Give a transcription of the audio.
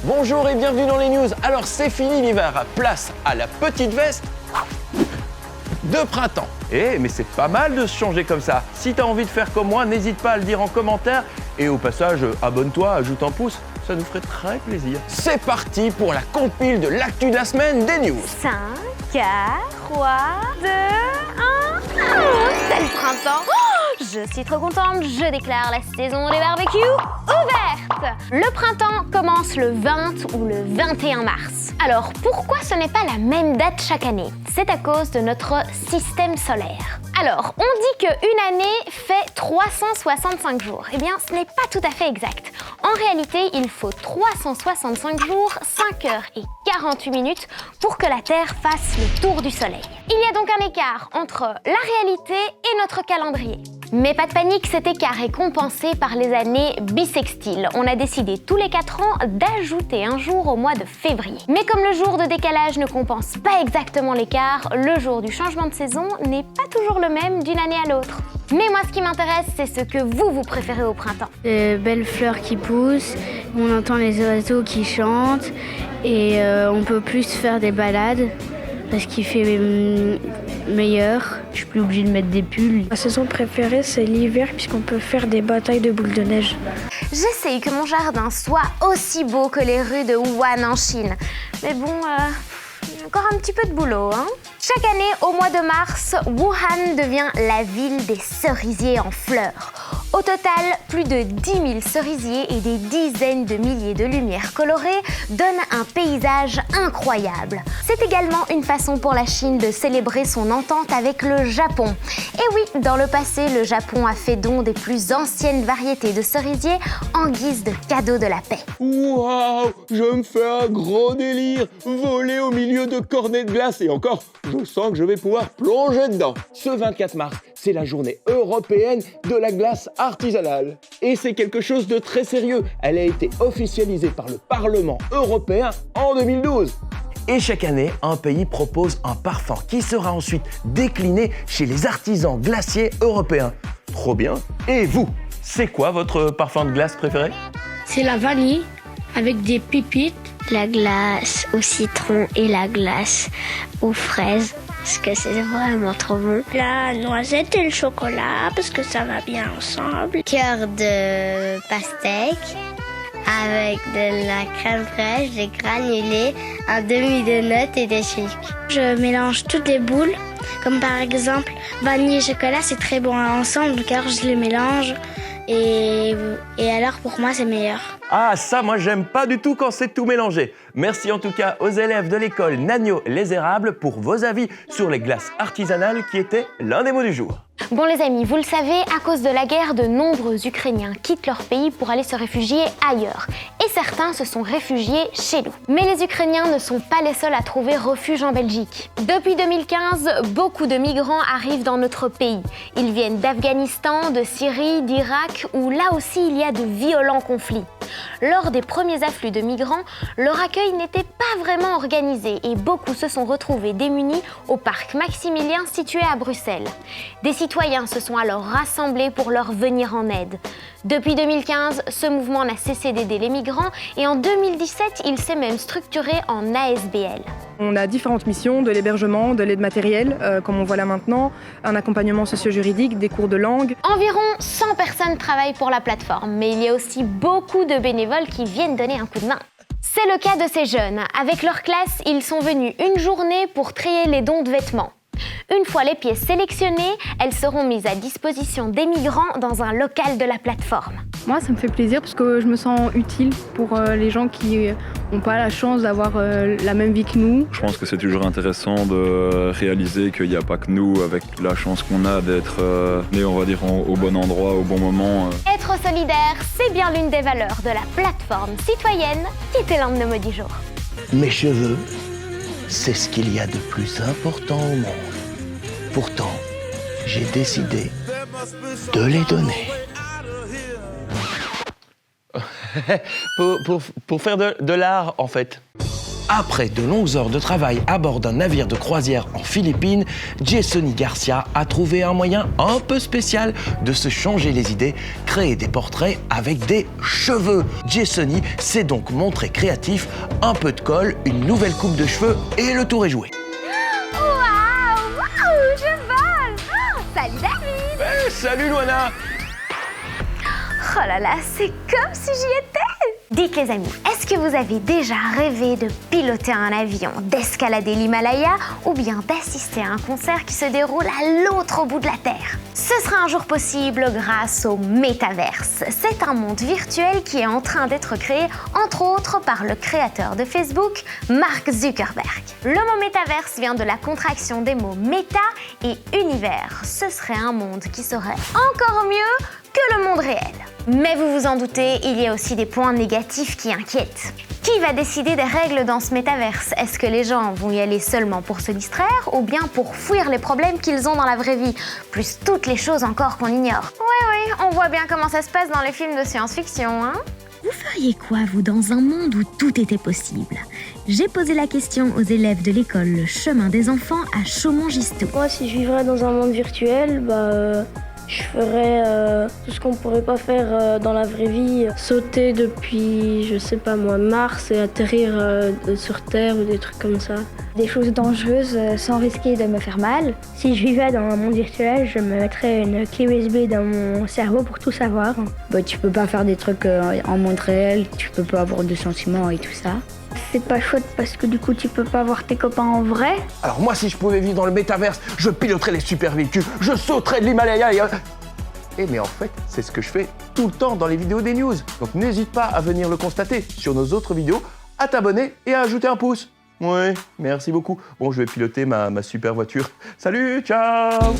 Bonjour et bienvenue dans les news. Alors c'est fini l'hiver, place à la petite veste de printemps. Mais c'est pas mal de se changer comme ça. Si t'as envie de faire comme moi, n'hésite pas à le dire en commentaire. Et au passage, abonne-toi, ajoute un pouce, ça nous ferait très plaisir. C'est parti pour la compile de l'actu de la semaine des news. 5, 4, 3, 2, 1... C'est le printemps. Je suis trop contente, je déclare la saison des barbecues ouverte. Le printemps commence le 20 ou le 21 mars. Alors pourquoi ce n'est pas la même date chaque année? C'est à cause de notre système solaire. Alors, on dit qu'une année fait 365 jours. Eh bien, ce n'est pas tout à fait exact. En réalité, il faut 365 jours, 5 heures et 48 minutes pour que la Terre fasse le tour du Soleil. Il y a donc un écart entre la réalité et notre calendrier. Mais pas de panique, cet écart est compensé par les années bissextiles. On a décidé tous les 4 ans d'ajouter un jour au mois de février. Mais comme le jour de décalage ne compense pas exactement l'écart, le jour du changement de saison n'est pas toujours le même d'une année à l'autre. Mais moi, ce qui m'intéresse, c'est ce que vous préférez au printemps. Belles fleurs qui poussent, on entend les oiseaux qui chantent et on peut plus faire des balades parce qu'il fait meilleur. Je suis plus obligée de mettre des pulls. Ma saison préférée, c'est l'hiver puisqu'on peut faire des batailles de boules de neige. J'essaye que mon jardin soit aussi beau que les rues de Wuhan en Chine. Mais bon, il y a encore un petit peu de boulot, hein. Chaque année, au mois de mars, Wuhan devient la ville des cerisiers en fleurs. Au total, plus de 10 000 cerisiers et des dizaines de milliers de lumières colorées donnent un paysage incroyable. C'est également une façon pour la Chine de célébrer son entente avec le Japon. Et oui, dans le passé, le Japon a fait don des plus anciennes variétés de cerisiers en guise de cadeau de la paix. Waouh, je me fais un gros délire, voler au milieu de cornets de glace et encore, je sens que je vais pouvoir plonger dedans. Ce 24 mars, c'est la journée européenne de la glace artisanale. Et c'est quelque chose de très sérieux. Elle a été officialisée par le Parlement européen en 2012. Et chaque année, un pays propose un parfum qui sera ensuite décliné chez les artisans glaciers européens. Trop bien. Et vous, c'est quoi votre parfum de glace préféré? C'est la vanille avec des pépites. La glace au citron et la glace aux fraises, parce que c'est vraiment trop bon. La noisette et le chocolat, parce que ça va bien ensemble. Cœur de pastèque avec de la crème fraîche, des granulés, un demi de notes et des sucres. Je mélange toutes les boules, comme par exemple vanille et chocolat, c'est très bon ensemble, donc alors je les mélange. Et alors pour moi c'est meilleur. Ah ça, moi j'aime pas du tout quand c'est tout mélangé. Merci en tout cas aux élèves de l'école Nagno Les Érables pour vos avis sur les glaces artisanales qui étaient l'un des mots du jour. Bon les amis, vous le savez, à cause de la guerre, de nombreux Ukrainiens quittent leur pays pour aller se réfugier ailleurs. Et certains se sont réfugiés chez nous. Mais les Ukrainiens ne sont pas les seuls à trouver refuge en Belgique. Depuis 2015, beaucoup de migrants arrivent dans notre pays. Ils viennent d'Afghanistan, de Syrie, d'Irak, où là aussi il y a de violents conflits. Lors des premiers afflux de migrants, leur accueil n'était pas vraiment organisé et beaucoup se sont retrouvés démunis au parc Maximilien situé à Bruxelles. Des citoyens se sont alors rassemblés pour leur venir en aide. Depuis 2015, ce mouvement n'a cessé d'aider les migrants et en 2017, il s'est même structuré en ASBL. On a différentes missions, de l'hébergement, de l'aide matérielle, comme on voit là maintenant, un accompagnement socio-juridique, des cours de langue. Environ 100 personnes travaillent pour la plateforme, mais il y a aussi beaucoup de bénévoles qui viennent donner un coup de main. C'est le cas de ces jeunes. Avec leur classe, ils sont venus une journée pour trier les dons de vêtements. Une fois les pièces sélectionnées, elles seront mises à disposition des migrants dans un local de la plateforme. Moi, ça me fait plaisir parce que je me sens utile pour les gens qui n'ont pas la chance d'avoir la même vie que nous. Je pense que c'est toujours intéressant de réaliser qu'il n'y a pas que nous, avec la chance qu'on a d'être nés, on va dire, au bon endroit, au bon moment. Être solidaire, c'est bien l'une des valeurs de la plateforme citoyenne qui était l'un de nos mots du jour. Mes cheveux, c'est ce qu'il y a de plus important au monde. Pourtant, j'ai décidé de les donner. pour faire de l'art, en fait. Après de longues heures de travail à bord d'un navire de croisière en Philippines, Jessony Garcia a trouvé un moyen un peu spécial de se changer les idées, créer des portraits avec des cheveux. Jessony s'est donc montré créatif, un peu de colle, une nouvelle coupe de cheveux et le tour est joué. Waouh, je vole. Salut David. Salut Loana. Oh là là, c'est comme si j'y étais. Dites les amis, est-ce que vous avez déjà rêvé de piloter un avion, d'escalader l'Himalaya ou bien d'assister à un concert qui se déroule à l'autre bout de la Terre? Ce sera un jour possible grâce au métaverse. C'est un monde virtuel qui est en train d'être créé, entre autres par le créateur de Facebook, Mark Zuckerberg. Le mot métaverse vient de la contraction des mots méta et univers. Ce serait un monde qui serait encore mieux que le monde réel. Mais vous vous en doutez, il y a aussi des points négatifs qui inquiètent. Qui va décider des règles dans ce métaverse? Est-ce que les gens vont y aller seulement pour se distraire ou bien pour fuir les problèmes qu'ils ont dans la vraie vie? Plus toutes les choses encore qu'on ignore. Oui, on voit bien comment ça se passe dans les films de science-fiction, hein? Vous feriez quoi, vous, dans un monde où tout était possible? J'ai posé la question aux élèves de l'école Le Chemin des Enfants à Chaumont-Gistoux. Moi, si je vivrais dans un monde virtuel, je ferais tout ce qu'on pourrait pas faire dans la vraie vie. Sauter depuis, je sais pas moi, Mars et atterrir sur Terre ou des trucs comme ça. Des choses dangereuses sans risquer de me faire mal. Si je vivais dans un monde virtuel, je me mettrais une clé USB dans mon cerveau pour tout savoir. Tu peux pas faire des trucs en monde réel, tu peux pas avoir de sentiments et tout ça. C'est pas chouette parce que du coup tu peux pas voir tes copains en vrai. Alors moi, si je pouvais vivre dans le métaverse, je piloterais les super véhicules, je sauterais de l'Himalaya et... mais en fait, c'est ce que je fais tout le temps dans les vidéos des news. Donc n'hésite pas à venir le constater sur nos autres vidéos, à t'abonner et à ajouter un pouce. Ouais, merci beaucoup. Bon, je vais piloter ma super voiture. Salut, ciao!